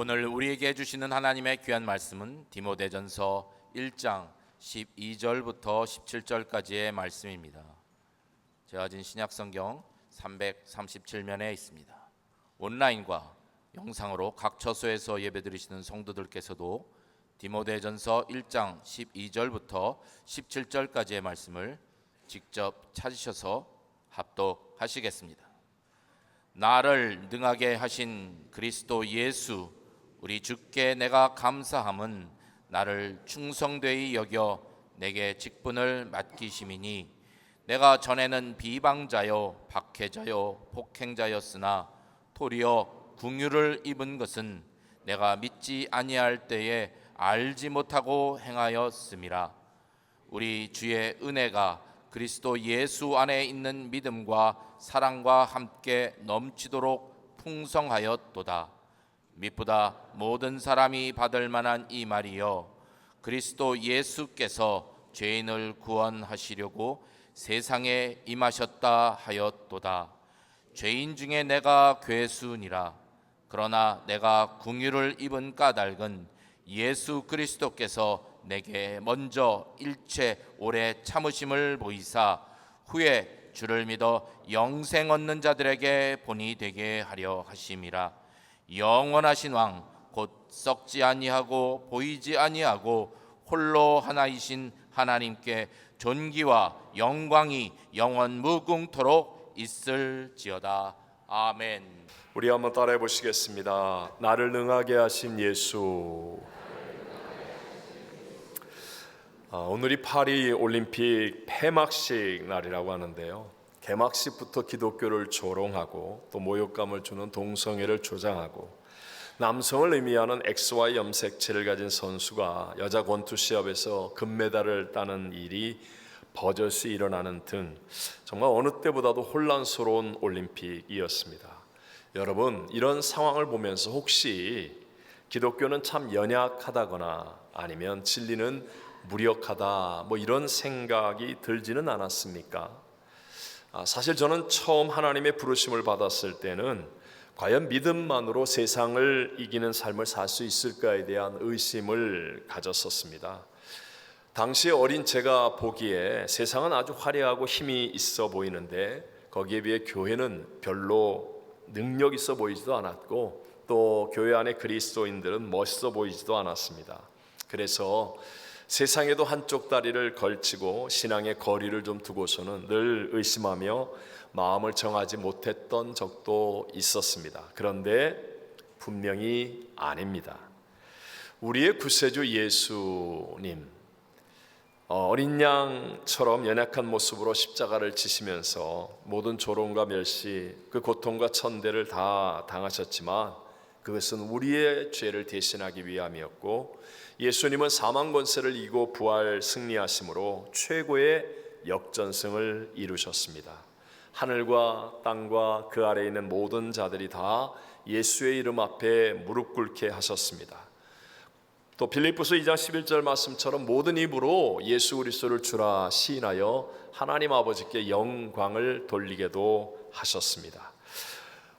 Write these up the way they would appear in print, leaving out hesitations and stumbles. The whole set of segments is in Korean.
오늘 우리에게 주시는 하나님의 귀한 말씀은 디모데전서 1장 12절부터 17절까지의 말씀입니다. 제가 가진 신약성경 337면에 있습니다. 온라인과 영상으로 각 처소에서 예배드리시는 성도들께서도 디모데전서 1장 12절부터 17절까지의 말씀을 직접 찾으셔서 합독하시겠습니다. 나를 능하게 하신 그리스도 예수 우리 주께 내가 감사함은 나를 충성되이 여겨 내게 직분을 맡기심이니 내가 전에는 비방자요 박해자요 폭행자였으나 도리어 긍휼을 입은 것은 내가 믿지 아니할 때에 알지 못하고 행하였음이라. 우리 주의 은혜가 그리스도 예수 안에 있는 믿음과 사랑과 함께 넘치도록 풍성하였도다. 미쁘다 모든 사람이 받을 만한 이 말이여, 그리스도 예수께서 죄인을 구원하시려고 세상에 임하셨다 하였도다. 죄인 중에 내가 괴수니라. 그러나 내가 긍휼을 입은 까닭은 예수 그리스도께서 내게 먼저 일체 오래 참으심을 보이사 후에 주를 믿어 영생 얻는 자들에게 본이 되게 하려 하심이라. 영원하신 왕 곧 썩지 아니하고 보이지 아니하고 홀로 하나이신 하나님께 존귀와 영광이 영원 무궁토록 있을지어다. 아멘. 우리 한번 따라해 보시겠습니다. 나를 능하게 하신 예수. 오늘이 파리 올림픽 폐막식 날이라고 하는데요, 개막식부터 기독교를 조롱하고 또 모욕감을 주는 동성애를 조장하고 남성을 의미하는 XY 염색체를 가진 선수가 여자 권투 시합에서 금메달을 따는 일이 버젓이 일어나는 등 정말 어느 때보다도 혼란스러운 올림픽이었습니다. 여러분, 이런 상황을 보면서 혹시 기독교는 참 연약하다거나 아니면 진리는 무력하다 이런 생각이 들지는 않았습니까? 사실 저는 처음 하나님의 부르심을 받았을 때는 과연 믿음만으로 세상을 이기는 삶을 살 수 있을까에 대한 의심을 가졌었습니다. 당시 어린 제가 보기에 세상은 아주 화려하고 힘이 있어 보이는데 거기에 비해 교회는 별로 능력 있어 보이지도 않았고 또 교회 안에 그리스도인들은 멋있어 보이지도 않았습니다. 그래서 세상에도 한쪽 다리를 걸치고 신앙의 거리를 좀 두고서는 늘 의심하며 마음을 정하지 못했던 적도 있었습니다. 그런데 분명히 아닙니다. 우리의 구세주 예수님, 어린 양처럼 연약한 모습으로 십자가를 지시면서 모든 조롱과 멸시, 그 고통과 천대를 다 당하셨지만 그것은 우리의 죄를 대신하기 위함이었고, 예수님은 사망 권세를 이기고 부활 승리하심으로 최고의 역전승을 이루셨습니다. 하늘과 땅과 그 아래에 있는 모든 자들이 다 예수의 이름 앞에 무릎 꿇게 하셨습니다. 또 빌립보서 2장 11절 말씀처럼 모든 입으로 예수 그리스도를 주라 시인하여 하나님 아버지께 영광을 돌리게도 하셨습니다.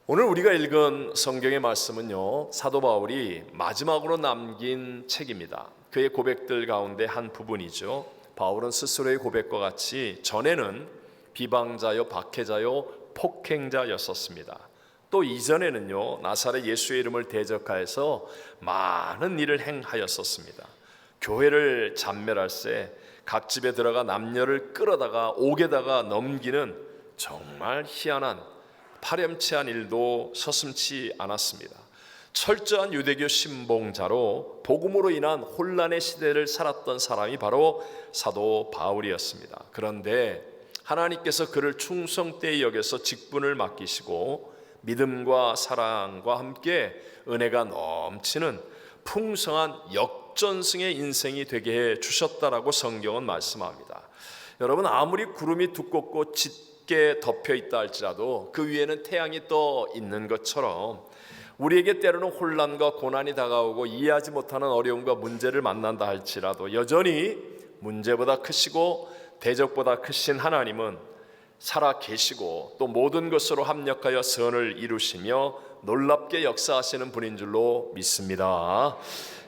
오늘 우리가 읽은 성경의 말씀은요, 사도 바울이 마지막으로 남긴 책입니다. 그의 고백들 가운데 한 부분이죠. 바울은 스스로의 고백과 같이 전에는 비방자요 박해자요 폭행자였었습니다. 또 이전에는요, 나사렛 예수의 이름을 대적하여서 많은 일을 행하였었습니다. 교회를 잔멸할세 각 집에 들어가 남녀를 끌어다가 옥에다가 넘기는 정말 희한한 파렴치한 일도 서슴지 않았습니다. 철저한 유대교 신봉자로 복음으로 인한 혼란의 시대를 살았던 사람이 바로 사도 바울이었습니다. 그런데 하나님께서 그를 충성되이 여겨서 직분을 맡기시고 믿음과 사랑과 함께 은혜가 넘치는 풍성한 역전승의 인생이 되게 해 주셨다라고 성경은 말씀합니다. 여러분, 아무리 구름이 두껍고 짙게 덮여 있다 할지라도 그 위에는 태양이 떠 있는 것처럼 우리에게 때로는 혼란과 고난이 다가오고 이해하지 못하는 어려움과 문제를 만난다 할지라도 여전히 문제보다 크시고 대적보다 크신 하나님은 살아 계시고 또 모든 것으로 합력하여 선을 이루시며 놀랍게 역사하시는 분인 줄로 믿습니다.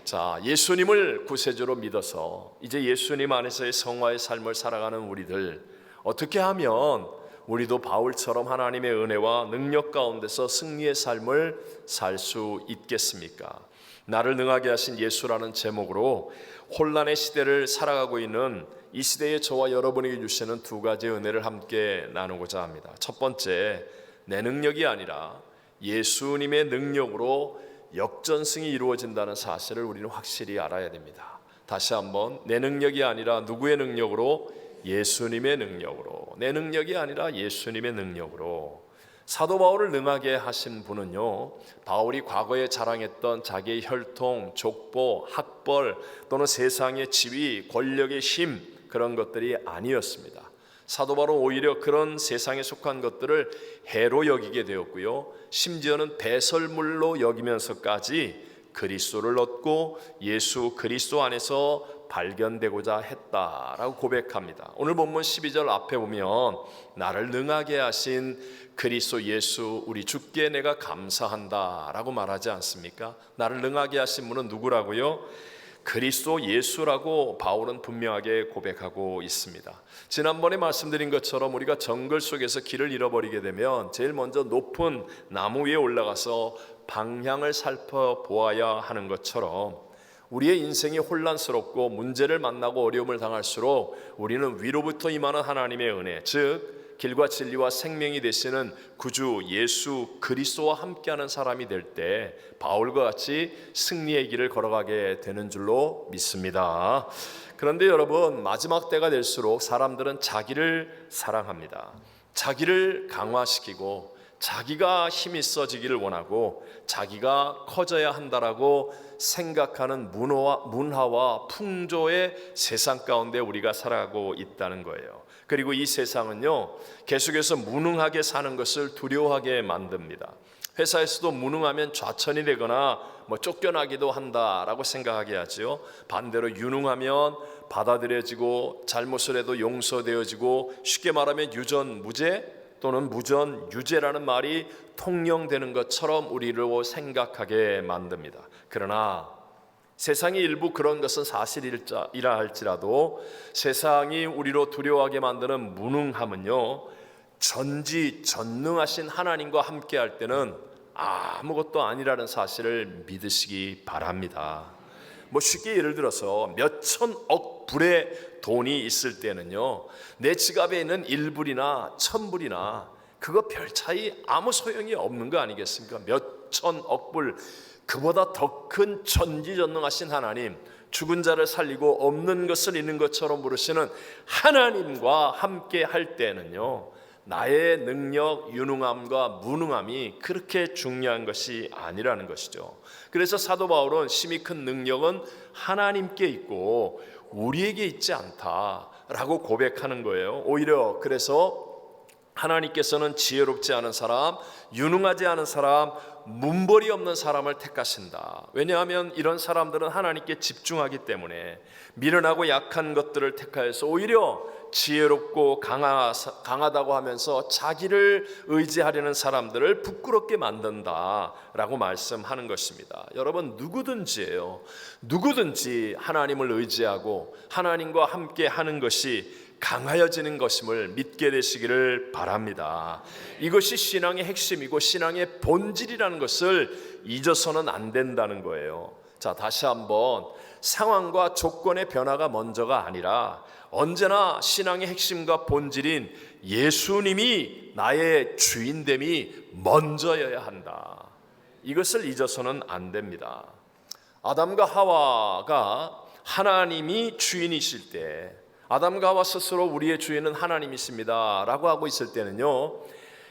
자, 예수님을 구세주로 믿어서 이제 예수님 안에서의 성화의 삶을 살아가는 우리들, 어떻게 하면 우리도 바울처럼 하나님의 은혜와 능력 가운데서 승리의 삶을 살 수 있겠습니까? 나를 능하게 하신 예수라는 제목으로 혼란의 시대를 살아가고 있는 이 시대에 저와 여러분에게 주시는 두 가지 은혜를 함께 나누고자 합니다. 첫 번째, 내 능력이 아니라 예수님의 능력으로 역전승이 이루어진다는 사실을 우리는 확실히 알아야 됩니다. 다시 한번, 내 능력이 아니라 누구의 능력으로? 예수님의 능력으로. 내 능력이 아니라 예수님의 능력으로. 사도 바울을 능하게 하신 분은요, 바울이 과거에 자랑했던 자기의 혈통, 족보, 학벌 또는 세상의 지위, 권력의 힘, 그런 것들이 아니었습니다. 사도 바울은 오히려 그런 세상에 속한 것들을 해로 여기게 되었고요, 심지어는 배설물로 여기면서까지 그리스도를 얻고 예수 그리스도 안에서 발견되고자 했다라고 고백합니다. 오늘 본문 12절 앞에 보면 나를 능하게 하신 그리스도 예수 우리 주께 내가 감사한다라고 말하지 않습니까? 나를 능하게 하신 분은 누구라고요? 그리스도 예수라고 바울은 분명하게 고백하고 있습니다. 지난번에 말씀드린 것처럼 우리가 정글 속에서 길을 잃어버리게 되면 제일 먼저 높은 나무 위에 올라가서 방향을 살펴보아야 하는 것처럼 우리의 인생이 혼란스럽고 문제를 만나고 어려움을 당할수록 우리는 위로부터 임하는 하나님의 은혜, 즉 길과 진리와 생명이 되시는 구주 예수 그리스도와 함께하는 사람이 될 때 바울과 같이 승리의 길을 걸어가게 되는 줄로 믿습니다. 그런데 여러분, 마지막 때가 될수록 사람들은 자기를 사랑합니다. 자기를 강화시키고 자기가 힘이 있어지기를 원하고 자기가 커져야 한다라고 생각하는 문화와 풍조의 세상 가운데 우리가 살아가고 있다는 거예요. 그리고 이 세상은요, 계속해서 무능하게 사는 것을 두려워하게 만듭니다. 회사에서도 무능하면 좌천이 되거나 쫓겨나기도 한다라고 생각하게 하죠. 반대로 유능하면 받아들여지고 잘못을 해도 용서되어지고, 쉽게 말하면 유전무죄 또는 무전유죄라는 말이 통용되는 것처럼 우리를 생각하게 만듭니다. 그러나 세상의 일부 그런 것은 사실이라 할지라도 세상이 우리로 두려워하게 만드는 무능함은요, 전지전능하신 하나님과 함께할 때는 아무것도 아니라는 사실을 믿으시기 바랍니다. 쉽게 예를 들어서 몇천억 불의 돈이 있을 때는요, 내 지갑에 있는 1불이나 1000불이나 그거 별 차이 아무 소용이 없는 거 아니겠습니까? 몇천억 불, 그보다 더 큰 전지전능하신 하나님, 죽은 자를 살리고 없는 것을 있는 것처럼 부르시는 하나님과 함께 할 때는요, 나의 능력, 유능함과 무능함이 그렇게 중요한 것이 아니라는 것이죠. 그래서 사도 바울은 심히 큰 능력은 하나님께 있고 우리에게 있지 않다라고 고백하는 거예요. 오히려 그래서 하나님께서는 지혜롭지 않은 사람, 유능하지 않은 사람, 문벌이 없는 사람을 택하신다. 왜냐하면 이런 사람들은 하나님께 집중하기 때문에 미련하고 약한 것들을 택하여서 오히려 지혜롭고 강하다고 하면서 자기를 의지하려는 사람들을 부끄럽게 만든다라고 말씀하는 것입니다. 여러분, 누구든지예요. 누구든지 하나님을 의지하고 하나님과 함께 하는 것이 강하여지는 것임을 믿게 되시기를 바랍니다. 이것이 신앙의 핵심이고 신앙의 본질이라는 것을 잊어서는 안 된다는 거예요. 자, 다시 한번, 상황과 조건의 변화가 먼저가 아니라 언제나 신앙의 핵심과 본질인 예수님이 나의 주인됨이 먼저여야 한다. 이것을 잊어서는 안 됩니다. 아담과 하와가 하나님이 주인이실 때, 아담과 하와 스스로 우리의 주인은 하나님이십니다 라고 하고 있을 때는요,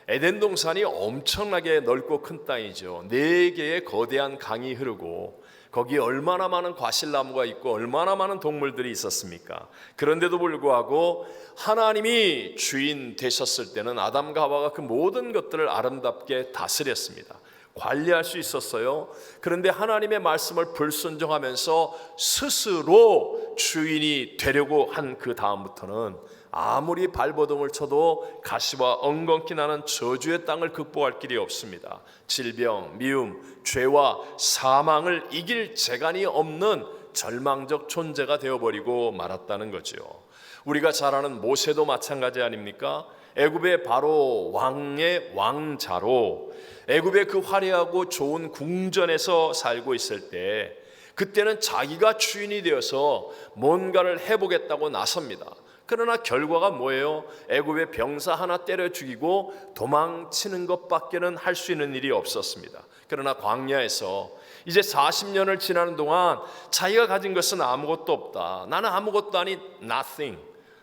에덴 동산이 엄청나게 넓고 큰 땅이죠. 4개의 거대한 강이 흐르고 거기에 얼마나 많은 과실나무가 있고 얼마나 많은 동물들이 있었습니까? 그런데도 불구하고 하나님이 주인 되셨을 때는 아담과 하와가 그 모든 것들을 아름답게 다스렸습니다. 관리할 수 있었어요. 그런데 하나님의 말씀을 불순종하면서 스스로 주인이 되려고 한 그 다음부터는 아무리 발버둥을 쳐도 가시와 엉겅퀴 나는 저주의 땅을 극복할 길이 없습니다. 질병, 미움, 죄와 사망을 이길 재간이 없는 절망적 존재가 되어버리고 말았다는 거죠. 우리가 잘 아는 모세도 마찬가지 아닙니까? 애굽의 바로 왕의 왕자로 애굽의 그 화려하고 좋은 궁전에서 살고 있을 때, 그때는 자기가 주인이 되어서 뭔가를 해보겠다고 나섭니다. 그러나 결과가 뭐예요? 애굽의 병사 하나 때려 죽이고 도망치는 것밖에는 할 수 있는 일이 없었습니다. 그러나 광야에서 이제 40년을 지나는 동안 자기가 가진 것은 아무것도 없다, 나는 아무것도 아닌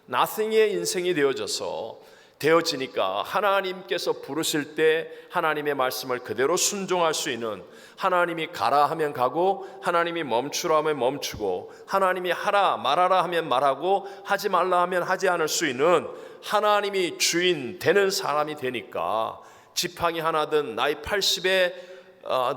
nothing의 인생이 되어지니까 하나님께서 부르실 때 하나님의 말씀을 그대로 순종할 수 있는, 하나님이 가라 하면 가고 하나님이 멈추라 하면 멈추고 하나님이 하라 말하라 하면 말하고 하지 말라 하면 하지 않을 수 있는 하나님이 주인 되는 사람이 되니까, 지팡이 하나든 나이 80의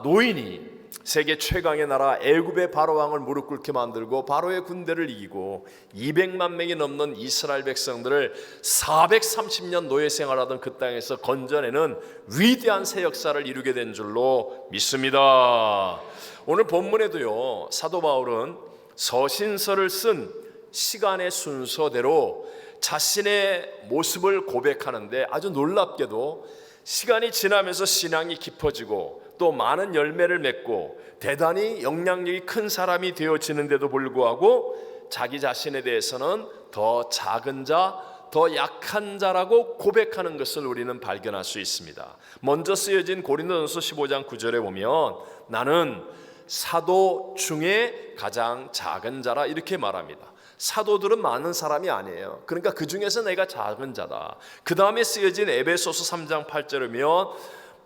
노인이 세계 최강의 나라 애굽의 바로 왕을 무릎 꿇게 만들고 바로의 군대를 이기고 200만 명이 넘는 이스라엘 백성들을 430년 노예 생활하던 그 땅에서 건져내는 위대한 새 역사를 이루게 된 줄로 믿습니다. 오늘 본문에도요, 사도 바울은 서신서를 쓴 시간의 순서대로 자신의 모습을 고백하는데, 아주 놀랍게도 시간이 지나면서 신앙이 깊어지고 또 많은 열매를 맺고 대단히 영향력이 큰 사람이 되어지는데도 불구하고 자기 자신에 대해서는 더 작은 자, 더 약한 자라고 고백하는 것을 우리는 발견할 수 있습니다. 먼저 쓰여진 고린도전서 15장 9절에 보면 나는 사도 중에 가장 작은 자라 이렇게 말합니다. 사도들은 많은 사람이 아니에요. 그러니까 그 중에서 내가 작은 자다. 그 다음에 쓰여진 에베소서 3장 8절이면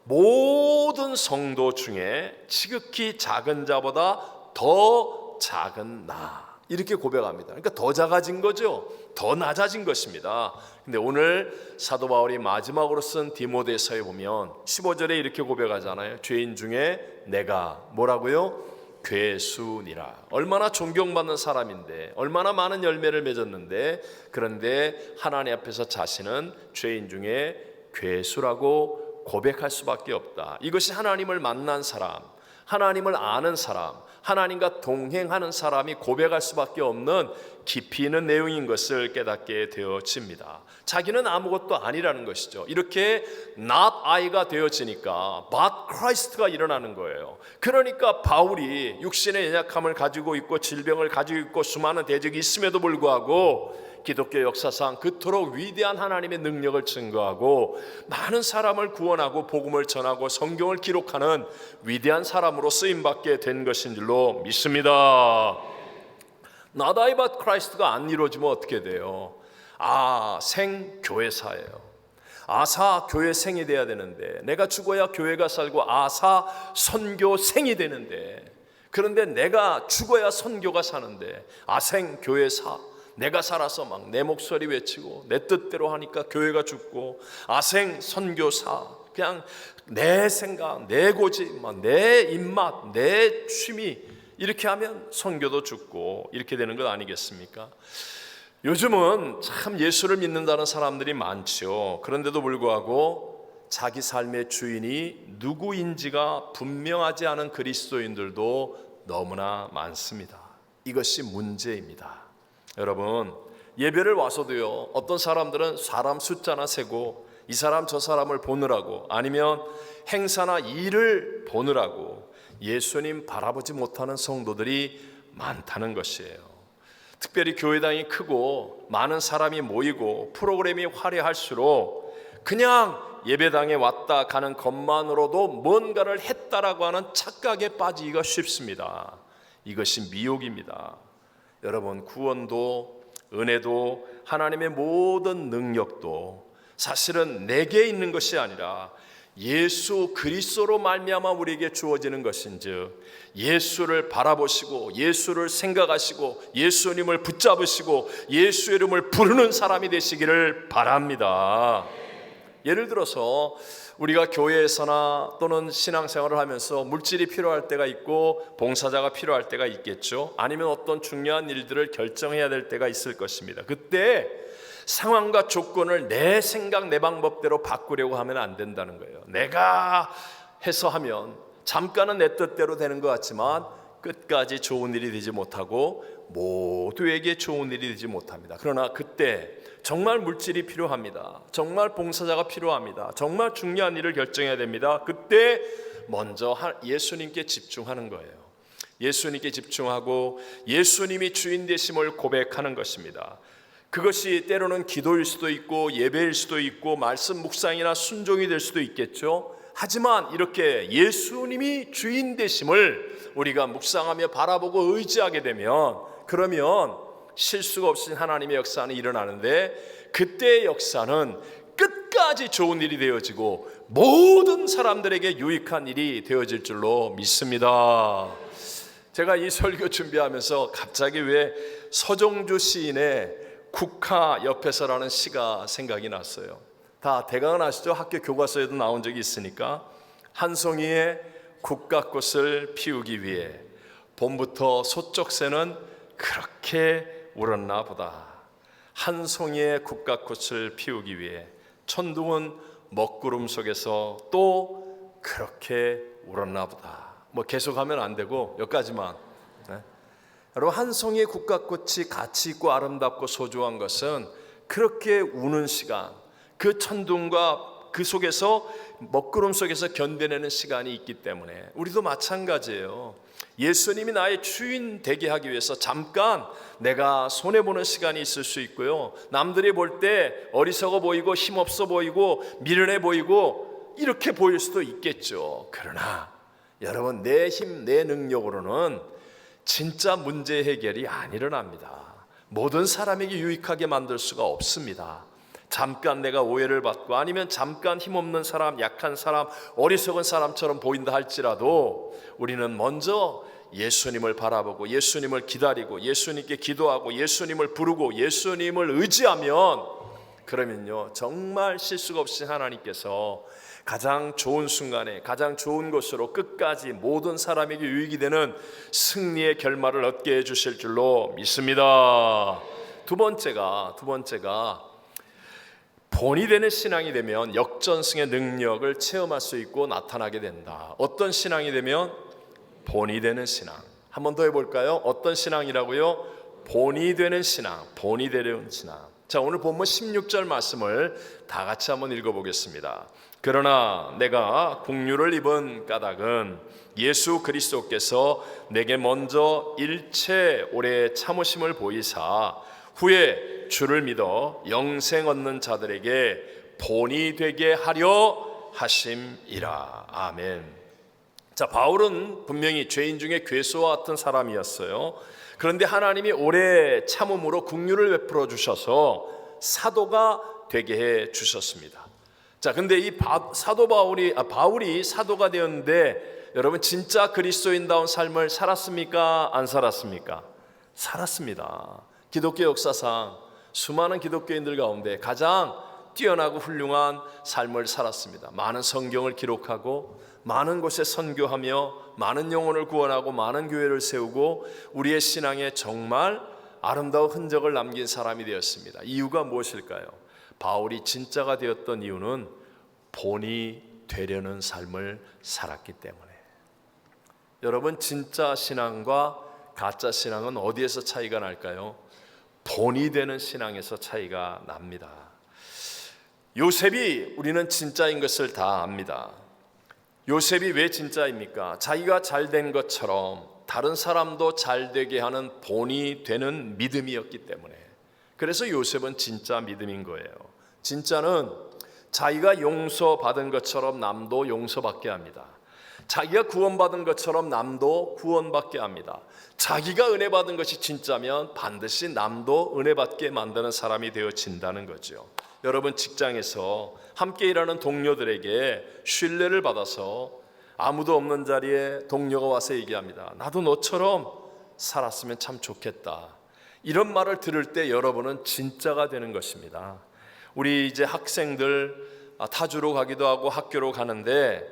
모든 성도 중에 지극히 작은 자보다 더 작은 나, 이렇게 고백합니다. 그러니까 더 작아진 거죠. 더 낮아진 것입니다. 근데 오늘 사도 바울이 마지막으로 쓴 디모데서에 보면 15절에 이렇게 고백하잖아요. 죄인 중에 내가 뭐라고요? 괴수니라. 얼마나 존경받는 사람인데, 얼마나 많은 열매를 맺었는데, 그런데 하나님 앞에서 자신은 죄인 중에 괴수라고 고백할 수밖에 없다. 이것이 하나님을 만난 사람, 하나님을 아는 사람, 하나님과 동행하는 사람이 고백할 수밖에 없는 깊이 있는 내용인 것을 깨닫게 되어집니다. 자기는 아무것도 아니라는 것이죠. 이렇게 not I가 되어지니까 but Christ가 일어나는 거예요. 그러니까 바울이 육신의 연약함을 가지고 있고 질병을 가지고 있고 수많은 대적이 있음에도 불구하고 기독교 역사상 그토록 위대한 하나님의 능력을 증거하고 많은 사람을 구원하고 복음을 전하고 성경을 기록하는 위대한 사람으로 쓰임받게 된 것인 줄로 믿습니다. Not I but Christ가 안 이루어지면 어떻게 돼요? 생교회사예요. 교회생이 돼야 되는데, 내가 죽어야 교회가 살고 선교생이 되는데, 그런데 내가 죽어야 선교가 사는데 생교회사, 내가 살아서 막 내 목소리 외치고 내 뜻대로 하니까 교회가 죽고, 선교사, 그냥 내 생각, 내 고집, 내 입맛, 내 취미, 이렇게 하면 선교도 죽고 이렇게 되는 것 아니겠습니까? 요즘은 참 예수를 믿는다는 사람들이 많죠. 그런데도 불구하고 자기 삶의 주인이 누구인지가 분명하지 않은 그리스도인들도 너무나 많습니다. 이것이 문제입니다. 여러분, 예배를 와서도요, 어떤 사람들은 사람 숫자나 세고 이 사람 저 사람을 보느라고, 아니면 행사나 일을 보느라고 예수님 바라보지 못하는 성도들이 많다는 것이에요. 특별히 교회당이 크고 많은 사람이 모이고 프로그램이 화려할수록 그냥 예배당에 왔다 가는 것만으로도 뭔가를 했다라고 하는 착각에 빠지기가 쉽습니다. 이것이 미혹입니다. 여러분, 구원도 은혜도 하나님의 모든 능력도 사실은 내게 있는 것이 아니라 예수 그리스도로 말미암아 우리에게 주어지는 것인즉, 예수를 바라보시고 예수를 생각하시고 예수님을 붙잡으시고 예수 이름을 부르는 사람이 되시기를 바랍니다. 예를 들어서 우리가 교회에서나 또는 신앙생활을 하면서 물질이 필요할 때가 있고 봉사자가 필요할 때가 있겠죠. 아니면 어떤 중요한 일들을 결정해야 될 때가 있을 것입니다. 그때 상황과 조건을 내 생각 내 방법대로 바꾸려고 하면 안 된다는 거예요. 내가 해서 하면 잠깐은 내 뜻대로 되는 것 같지만 끝까지 좋은 일이 되지 못하고 모두에게 좋은 일이 되지 못합니다. 그러나 그때 정말 물질이 필요합니다. 정말 봉사자가 필요합니다. 정말 중요한 일을 결정해야 됩니다. 그때 먼저 예수님께 집중하는 거예요. 예수님께 집중하고 예수님이 주인 되심을 고백하는 것입니다. 그것이 때로는 기도일 수도 있고 예배일 수도 있고 말씀 묵상이나 순종이 될 수도 있겠죠. 하지만 이렇게 예수님이 주인 되심을 우리가 묵상하며 바라보고 의지하게 되면, 그러면 실수가 없이 하나님의 역사는 일어나는데, 그때의 역사는 끝까지 좋은 일이 되어지고 모든 사람들에게 유익한 일이 되어질 줄로 믿습니다. 제가 이 설교 준비하면서 갑자기 왜 서정주 시인의 국화 옆에서라는 시가 생각이 났어요. 다 대강은 아시죠? 학교 교과서에도 나온 적이 있으니까. 한 송이의 국화꽃을 피우기 위해 봄부터 소쩍새는 그렇게 울었나 보다. 한 송이의 국화꽃을 피우기 위해 천둥은 먹구름 속에서 또 그렇게 울었나 보다. 뭐 계속하면 안 되고 여기까지만. 여러분, 한 송이의 국화꽃이 가치 있고 아름답고 소중한 것은 그렇게 우는 시간, 그 천둥과 그 속에서 먹구름 속에서 견뎌내는 시간이 있기 때문에 우리도 마찬가지예요. 예수님이 나의 주인 되게 하기 위해서 잠깐 내가 손해보는 시간이 있을 수 있고요. 남들이 볼 때 어리석어 보이고 힘없어 보이고 미련해 보이고 이렇게 보일 수도 있겠죠. 그러나 여러분, 내 힘, 내 능력으로는 진짜 문제 해결이 안 일어납니다. 모든 사람에게 유익하게 만들 수가 없습니다. 잠깐 내가 오해를 받고 아니면 잠깐 힘없는 사람, 약한 사람, 어리석은 사람처럼 보인다 할지라도 우리는 먼저 예수님을 바라보고 예수님을 기다리고 예수님께 기도하고 예수님을 부르고 예수님을 의지하면, 그러면요 정말 실수가 없이 하나님께서 가장 좋은 순간에 가장 좋은 것으로 끝까지 모든 사람에게 유익이 되는 승리의 결말을 얻게 해주실 줄로 믿습니다. 두 번째가 본이 되는 신앙이 되면 역전승의 능력을 체험할 수 있고 나타나게 된다. 어떤 신앙이 되면 본이 되는 신앙. 한 번 더 해볼까요? 어떤 신앙이라고요? 본이 되는 신앙. 본이 되는 신앙. 자, 오늘 본문 16절 말씀을 다 같이 한번 읽어보겠습니다. 그러나 내가 국류를 입은 까닭은 예수 그리스도께서 내게 먼저 일체 오래 참으심을 보이사 후에 주를 믿어 영생 얻는 자들에게 본이 되게 하려 하심이라. 아멘. 자, 바울은 분명히 죄인 중에 괴수와 같은 사람이었어요. 그런데 하나님이 오래 참음으로 긍휼을 베풀어 주셔서 사도가 되게 해 주셨습니다. 자, 근데 이 사도 바울이 사도가 되었는데 여러분, 진짜 그리스도인다운 삶을 살았습니까? 안 살았습니까? 살았습니다. 기독교 역사상 수많은 기독교인들 가운데 가장 뛰어나고 훌륭한 삶을 살았습니다. 많은 성경을 기록하고 많은 곳에 선교하며 많은 영혼을 구원하고 많은 교회를 세우고 우리의 신앙에 정말 아름다운 흔적을 남긴 사람이 되었습니다. 이유가 무엇일까요? 바울이 진짜가 되었던 이유는 본이 되려는 삶을 살았기 때문에. 여러분, 진짜 신앙과 가짜 신앙은 어디에서 차이가 날까요? 본이 되는 신앙에서 차이가 납니다. 요셉이 우리는 진짜인 것을 다 압니다. 요셉이 왜 진짜입니까? 자기가 잘된 것처럼 다른 사람도 잘되게 하는 본이 되는 믿음이었기 때문에. 그래서 요셉은 진짜 믿음인 거예요. 진짜는 자기가 용서받은 것처럼 남도 용서받게 합니다. 자기가 구원받은 것처럼 남도 구원받게 합니다. 자기가 은혜 받은 것이 진짜면 반드시 남도 은혜 받게 만드는 사람이 되어진다는 거죠. 여러분, 직장에서 함께 일하는 동료들에게 신뢰를 받아서 아무도 없는 자리에 동료가 와서 얘기합니다. 나도 너처럼 살았으면 참 좋겠다. 이런 말을 들을 때 여러분은 진짜가 되는 것입니다. 우리 이제 학생들 타주로 가기도 하고 학교로 가는데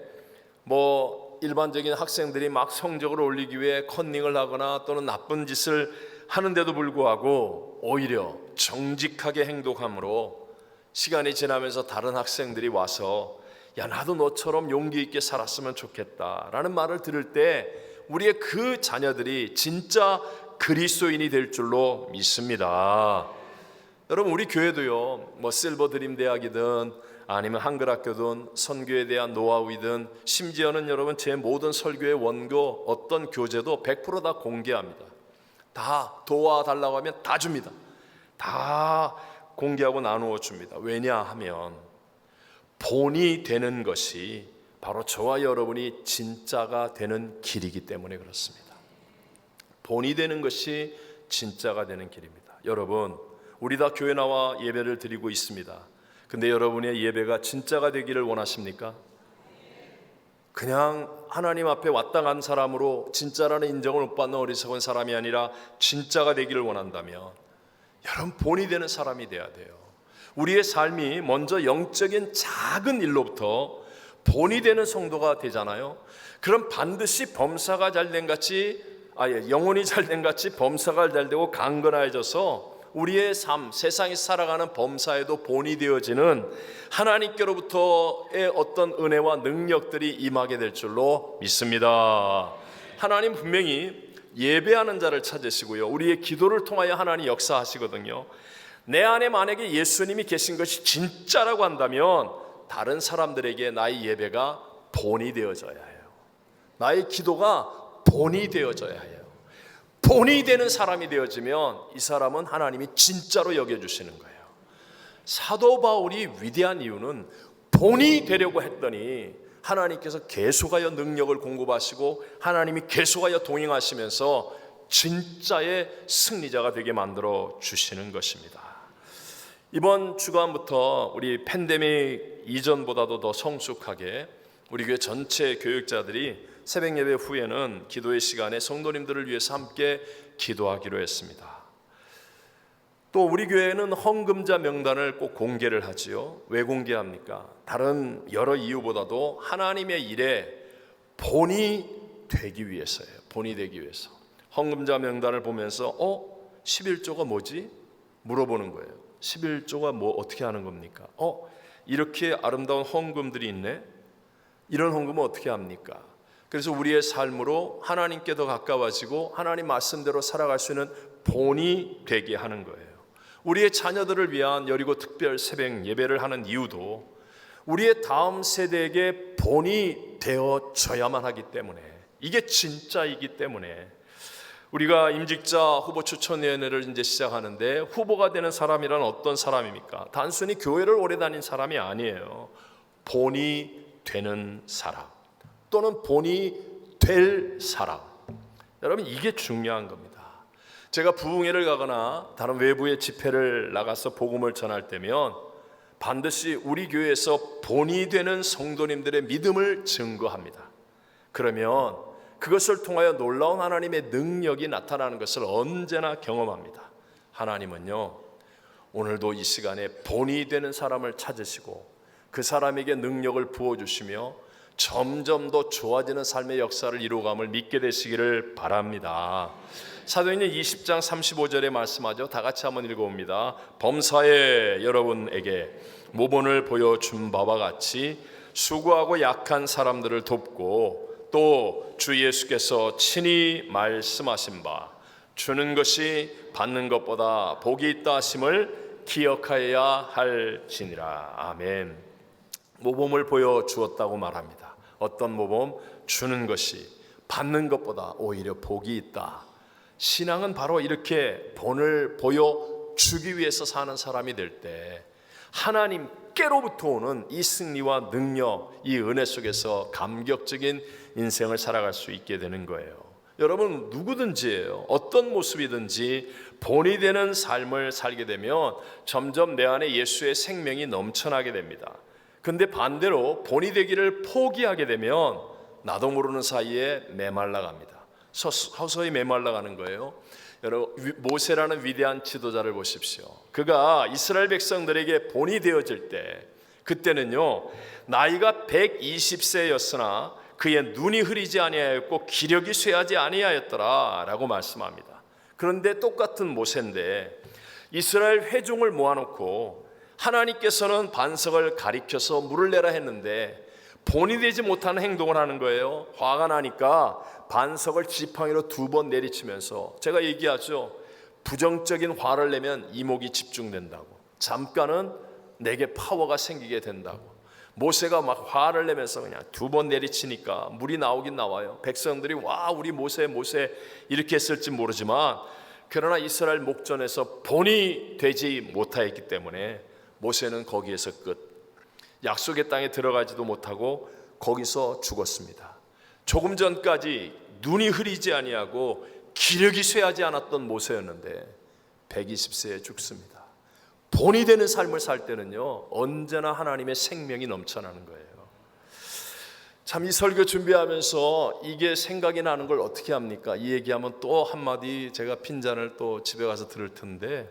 뭐 일반적인 학생들이 막 성적을 올리기 위해 컨닝을 하거나 또는 나쁜 짓을 하는데도 불구하고 오히려 정직하게 행동함으로 시간이 지나면서 다른 학생들이 와서 야, 나도 너처럼 용기 있게 살았으면 좋겠다라는 말을 들을 때 우리의 그 자녀들이 진짜 그리스도인이 될 줄로 믿습니다. 여러분, 우리 교회도요, 뭐 실버 드림 대학이든 아니면 한글학교든 선교에 대한 노하우이든 심지어는 여러분 제 모든 설교의 원고 어떤 교재도 100% 다 공개합니다. 다 도와달라고 하면 다 줍니다. 다 공개하고 나누어 줍니다. 왜냐하면 본이 되는 것이 바로 저와 여러분이 진짜가 되는 길이기 때문에 그렇습니다. 본이 되는 것이 진짜가 되는 길입니다. 여러분, 우리 다 교회 나와 예배를 드리고 있습니다. 근데 여러분의 예배가 진짜가 되기를 원하십니까? 그냥 하나님 앞에 왔다 간 사람으로 진짜라는 인정을 못 받는 어리석은 사람이 아니라 진짜가 되기를 원한다면 여러분, 본이 되는 사람이 돼야 돼요. 우리의 삶이 먼저 영적인 작은 일로부터 본이 되는 성도가 되잖아요. 그럼 반드시 범사가 잘된 같이 영혼이 잘된 같이 범사가 잘되고 강건해져서 우리의 삶, 세상에 살아가는 범사에도 본이 되어지는 하나님께로부터의 어떤 은혜와 능력들이 임하게 될 줄로 믿습니다. 하나님 분명히 예배하는 자를 찾으시고요, 우리의 기도를 통하여 하나님 역사하시거든요. 내 안에 만약에 예수님이 계신 것이 진짜라고 한다면 다른 사람들에게 나의 예배가 본이 되어져야 해요. 나의 기도가 본이 되어져야 해요. 본이 되는 사람이 되어지면 이 사람은 하나님이 진짜로 여겨주시는 거예요. 사도 바울이 위대한 이유는 본이 되려고 했더니 하나님께서 계속하여 능력을 공급하시고 하나님이 계속하여 동행하시면서 진짜의 승리자가 되게 만들어 주시는 것입니다. 이번 주간부터 우리 팬데믹 이전보다도 더 성숙하게 우리 교회 전체 교육자들이 새벽 예배 후에는 기도의 시간에 성도님들을 위해서 함께 기도하기로 했습니다. 또 우리 교회는 헌금자 명단을 꼭 공개를 하지요. 왜 공개합니까? 다른 여러 이유보다도 하나님의 일에 본이 되기 위해서예요. 본이 되기 위해서. 헌금자 명단을 보면서 11조가 뭐지? 물어보는 거예요. 11조가 뭐 어떻게 하는 겁니까? 이렇게 아름다운 헌금들이 있네? 이런 헌금은 어떻게 합니까? 그래서 우리의 삶으로 하나님께 더 가까워지고 하나님 말씀대로 살아갈 수 있는 본이 되게 하는 거예요. 우리의 자녀들을 위한 여리고 특별 새벽 예배를 하는 이유도 우리의 다음 세대에게 본이 되어져야만 하기 때문에, 이게 진짜이기 때문에 우리가 임직자 후보 추천위원회를 이제 시작하는데 후보가 되는 사람이란 어떤 사람입니까? 단순히 교회를 오래 다닌 사람이 아니에요. 본이 되는 사람 또는 본이 될 사람. 여러분, 이게 중요한 겁니다. 제가 부흥회를 가거나 다른 외부의 집회를 나가서 복음을 전할 때면 반드시 우리 교회에서 본이 되는 성도님들의 믿음을 증거합니다. 그러면 그것을 통하여 놀라운 하나님의 능력이 나타나는 것을 언제나 경험합니다. 하나님은요, 오늘도 이 시간에 본이 되는 사람을 찾으시고 그 사람에게 능력을 부어주시며 점점 더 좋아지는 삶의 역사를 이루어감을 믿게 되시기를 바랍니다. 사도행전 20장 35절에 말씀하죠. 다 같이 한번 읽어봅니다. 범사에 여러분에게 모본을 보여준 바와 같이 수고하고 약한 사람들을 돕고 또 주 예수께서 친히 말씀하신 바 주는 것이 받는 것보다 복이 있다 하심을 기억하여야 할지니라. 아멘. 모범을 보여주었다고 말합니다. 어떤 모범? 주는 것이 받는 것보다 오히려 복이 있다. 신앙은 바로 이렇게 본을 보여주기 위해서 사는 사람이 될 때 하나님께로부터 오는 이 승리와 능력, 이 은혜 속에서 감격적인 인생을 살아갈 수 있게 되는 거예요. 여러분, 누구든지예요. 어떤 모습이든지 본이 되는 삶을 살게 되면 점점 내 안에 예수의 생명이 넘쳐나게 됩니다. 근데 반대로 본이 되기를 포기하게 되면 나도 모르는 사이에 메말라갑니다. 서서히 메말라가는 거예요. 여러분, 모세라는 위대한 지도자를 보십시오. 그가 이스라엘 백성들에게 본이 되어질 때 그때는요 나이가 120세였으나 그의 눈이 흐리지 아니하였고 기력이 쇠하지 아니하였더라 라고 말씀합니다. 그런데 똑같은 모세인데 이스라엘 회중을 모아놓고 하나님께서는 반석을 가리켜서 물을 내라 했는데 본이 되지 못하는 행동을 하는 거예요. 화가 나니까 반석을 지팡이로 2번 내리치면서, 제가 얘기하죠, 부정적인 화를 내면 이목이 집중된다고, 잠깐은 내게 파워가 생기게 된다고. 모세가 막 화를 내면서 그냥 2번 내리치니까 물이 나오긴 나와요. 백성들이 와 우리 모세 이렇게 했을지 모르지만, 그러나 이스라엘 목전에서 본이 되지 못하였기 때문에 모세는 거기에서 끝. 약속의 땅에 들어가지도 못하고 거기서 죽었습니다. 조금 전까지 눈이 흐리지 아니하고 기력이 쇠하지 않았던 모세였는데 120세에 죽습니다. 본이 되는 삶을 살 때는요 언제나 하나님의 생명이 넘쳐나는 거예요. 참 이 설교 준비하면서 이게 생각이 나는 걸 어떻게 합니까? 이 얘기하면 또 한마디 제가 핀잔을 또 집에 가서 들을 텐데,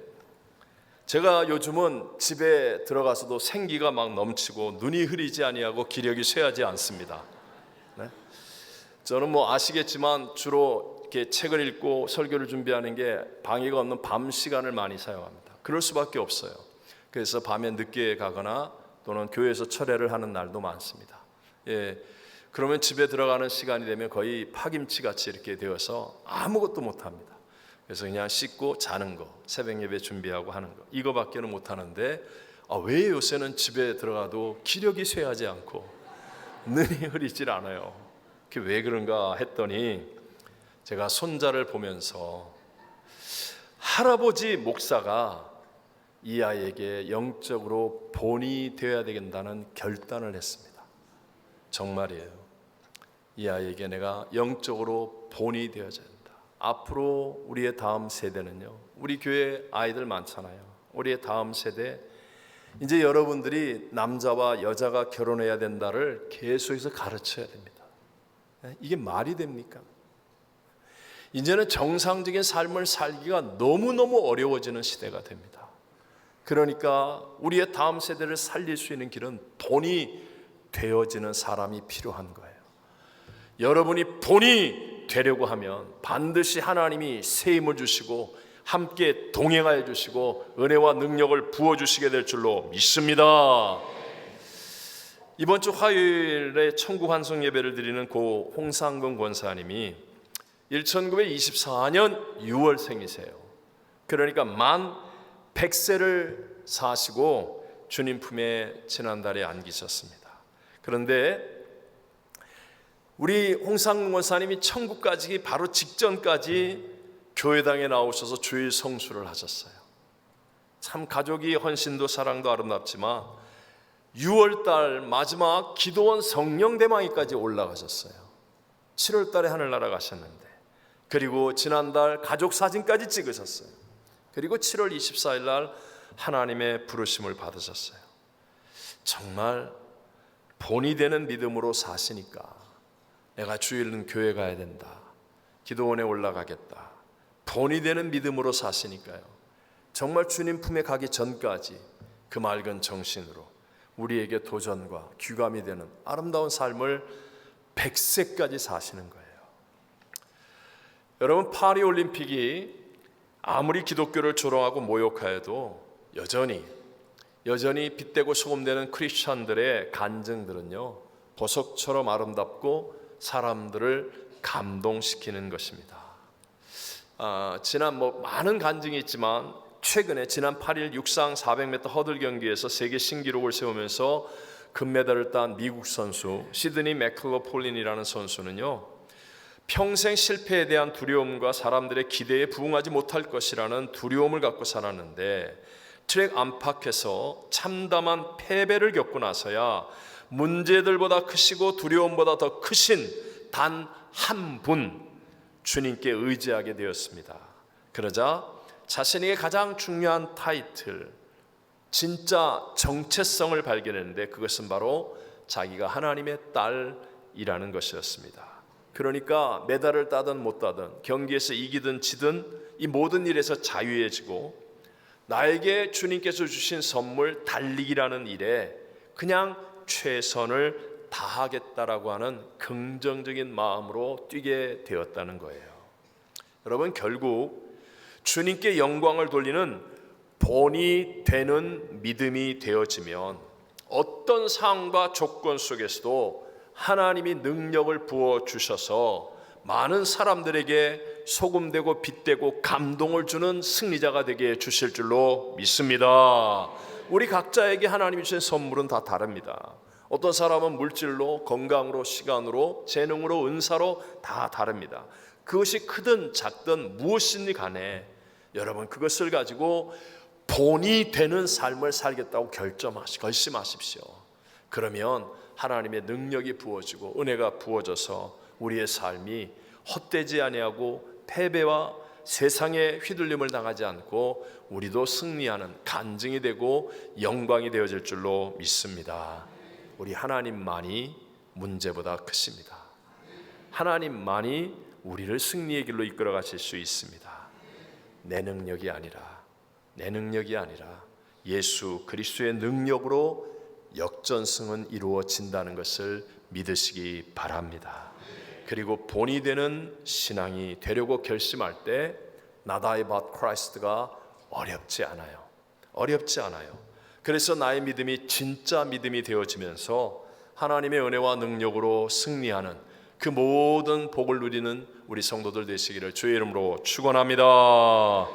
제가 요즘은 집에 들어가서도 생기가 막 넘치고 눈이 흐리지 아니하고 기력이 쇠하지 않습니다. 네? 저는 뭐 아시겠지만 주로 이렇게 책을 읽고 설교를 준비하는 게 방해가 없는 밤 시간을 많이 사용합니다. 그럴 수밖에 없어요. 그래서 밤에 늦게 가거나 또는 교회에서 철회를 하는 날도 많습니다. 예, 그러면 집에 들어가는 시간이 되면 거의 파김치 같이 이렇게 되어서 아무것도 못 합니다. 그래서 그냥 씻고 자는 거, 새벽 예배 준비하고 하는 거, 이거밖에는 못 하는데 왜 요새는 집에 들어가도 기력이 쇠하지 않고 눈이 흐리질 않아요? 그게 왜 그런가 했더니 제가 손자를 보면서 할아버지 목사가 이 아이에게 영적으로 본이 되어야 되겠다는 결단을 했습니다. 정말이에요. 이 아이에게 내가 영적으로 본이 되어야 된다. 앞으로 우리의 다음 세대는요, 우리 교회 아이들 많잖아요. 우리의 다음 세대, 이제 여러분들이 남자와 여자가 결혼해야 된다를 계속해서 가르쳐야 됩니다. 이게 말이 됩니까? 이제는 정상적인 삶을 살기가 너무너무 어려워지는 시대가 됩니다. 그러니까 우리의 다음 세대를 살릴 수 있는 길은 본이 되어지는 사람이 필요한 거예요. 여러분이 본이 되려고 하면 반드시 하나님이 새 힘을 주시고 함께 동행하여 주시고 은혜와 능력을 부어주시게 될 줄로 믿습니다. 이번 주 화요일에 천국 환송 예배를 드리는 고 홍상근 권사님이 1924년 6월생이세요. 그러니까 만 100세를 사시고 주님 품에 지난달에 안기셨습니다. 그런데 우리 홍상근 권사님이 천국 가시기 바로 직전까지 교회당에 나오셔서 주일 성수를 하셨어요. 참 가족이 헌신도 사랑도 아름답지만 6월달 마지막 기도원 성령대망이까지 올라가셨어요. 7월달에 하늘나라 가셨는데, 그리고 지난달 가족 사진까지 찍으셨어요. 그리고 7월 24일 날 하나님의 부르심을 받으셨어요. 정말 본이 되는 믿음으로 사시니까 내가 주일은 교회 가야 된다, 기도원에 올라가겠다, 본이 되는 믿음으로 사시니까요, 정말 주님 품에 가기 전까지 그 맑은 정신으로 우리에게 도전과 귀감이 되는 아름다운 삶을 100세까지 사시는 거예요. 여러분, 파리올림픽이 아무리 기독교를 조롱하고 모욕하여도 여전히 빗대고 소금되는 크리스천들의 간증들은요, 보석처럼 아름답고 사람들을 감동시키는 것입니다. 지난 많은 간증이 있지만 최근에 지난 8일 육상 400m 허들 경기에서 세계 신기록을 세우면서 금메달을 딴 미국 선수 시드니 맥클로폴린이라는 선수는요, 평생 실패에 대한 두려움과 사람들의 기대에 부응하지 못할 것이라는 두려움을 갖고 살았는데 트랙 안팎에서 참담한 패배를 겪고 나서야 문제들보다 크시고 두려움보다 더 크신 단 한 분, 주님께 의지하게 되었습니다. 그러자 자신에게 가장 중요한 타이틀, 진짜 정체성을 발견했는데 그것은 바로 자기가 하나님의 딸이라는 것이었습니다. 그러니까 메달을 따든 못 따든, 경기에서 이기든 지든 이 모든 일에서 자유해지고 나에게 주님께서 주신 선물 달리기라는 일에 그냥 최선을 다하겠다라고 하는 긍정적인 마음으로 뛰게 되었다는 거예요. 여러분, 결국 주님께 영광을 돌리는 본이 되는 믿음이 되어지면 어떤 상황과 조건 속에서도 하나님이 능력을 부어주셔서 많은 사람들에게 소금되고 빛되고 감동을 주는 승리자가 되게 해주실 줄로 믿습니다. 우리 각자에게 하나님이 주신 선물은 다 다릅니다. 어떤 사람은 물질로, 건강으로, 시간으로, 재능으로, 은사로 다 다릅니다. 그것이 크든 작든 무엇이니 간에 여러분 그것을 가지고 본이 되는 삶을 살겠다고 결심하십시오. 그러면 하나님의 능력이 부어지고 은혜가 부어져서 우리의 삶이 헛되지 아니하고 패배와 세상의 휘둘림을 당하지 않고 우리도 승리하는 간증이 되고 영광이 되어질 줄로 믿습니다. 우리 하나님만이 문제보다 크십니다. 하나님만이 우리를 승리의 길로 이끌어 가실 수 있습니다. 내 능력이 아니라 예수 그리스도의 능력으로 역전승은 이루어진다는 것을 믿으시기 바랍니다. 그리고 본이 되는 신앙이 되려고 결심할 때 Not I but Christ가 어렵지 않아요. 그래서 나의 믿음이 진짜 믿음이 되어지면서 하나님의 은혜와 능력으로 승리하는 그 모든 복을 누리는 우리 성도들 되시기를 주의 이름으로 축원합니다.